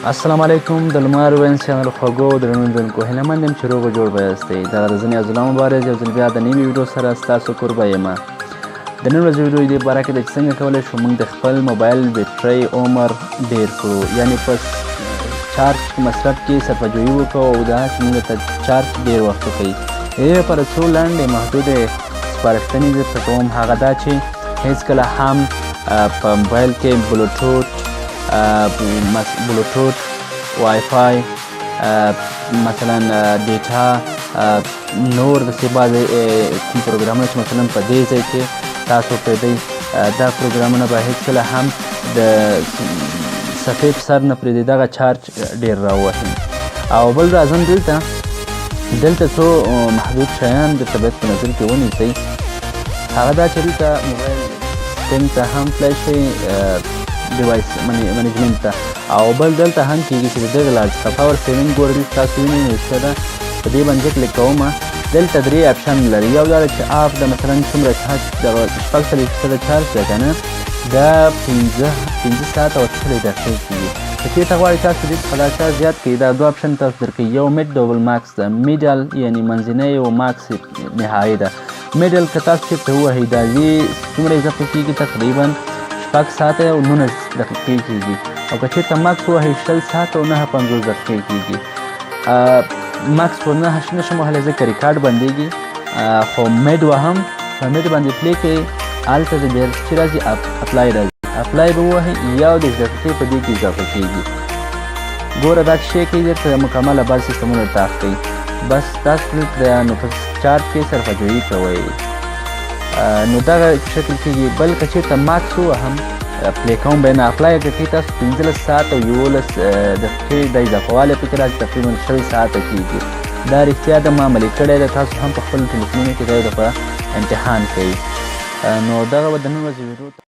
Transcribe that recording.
السلام علیکم د لمر وینس چینل خوږو درنوونکو هیله مند یم چې روغ او جوړ به یاستئ دغه د ځینې عضله مبارز یو ځل بیا د نوې ویډیو سره ستاسو کوربه یم. د نن ورځې ویډیو دې باره کې ده چې څنګه کولی شو موږ د خپل موبایل بیټرۍ عمر ډېر کړو، یعنې په چارج مصرف کې صرفه‌جویي وکړو او دا چې موږ ته چارج ډېر وخت وکوي. د دې لپاره څو لنډې محدودې سپارښتنې درته کوم، هغه دا چې هېڅکله هم په موبایل کې بلوتوت، وای فای، مثلا ډیټا، نور داسې بعضې کوم پروګرامونه چې مثلا په دې ځای کې تاسو پرېږدئ، دا پروګرامونه به هېڅکله هم د صفحې په سر نه پرېږدئ، دغه چارج ډېر راووهي. او بل راځم دلته څو محدود شیان درته باید په نظر کې ونیسئ. هغه دا چې دلته موبایل سیسټم ته هم تللی شئ، ډیوایس منیجمنټ ته، او بل دلته هم کېږي چې د دغې لارې څخه پاور سیوینګ ګوره دلته تاسو وینئ نوشته ده، په دې باندې کلیک کومه. دلته 3 اپشن لري، یو دا ده چې اف د مثلا څومره چارج دغه 40% چارج ده که نه، دا 5 ساعته او 40 دقیقې کېږي. که چېرته غواړئ تاسو دې څخه دا چارج زیات کړئ، دا 2 اپشن تاسو درکوي، یو میډ ډبل ماکس ده، میډل یعنې منځنی او ماکس نهایي ده. میډل که تاسو چېرته ووهئ دا دې څومره اضافه کېږي، تقریبا 6 ساعته او 19 دقیقې کېږي، او که چېرته ماکس ووهئ 60 ساعته او 59 دقیقې کېږي. ماکس په 9 نشم وهلی ځکه ریکارډ بندېږي، خو میډ وهم، په میډ باندې پلی کوئ، هلته د بیا چې راځي اپلای راځي، اپلای به ووهئ، 11 دقیقې په دې کې اضافه کېږي. ګوره دا چې شی کوي درته مکمله بعض سیسټمونه درته اخ کوي، بس تاسو دلته نو په چارج کې صرفه‌جویي کوئ، نو دغه شکل کېږي. بل که چېرته ماکس ووهم پلی کوم به نه اپلای کوي، تاسو 15 ساعته او 11 دقیقې د اضافهوالی پکې راځي، تقریبا 6 ساعته کېږي. دا رښتیا ده، ما عملي کړی ده، تاسو هم په خپلو ټلیفونونو کې دا د په امتحان کوئ. نو دغه به د نن ورځې ویډیو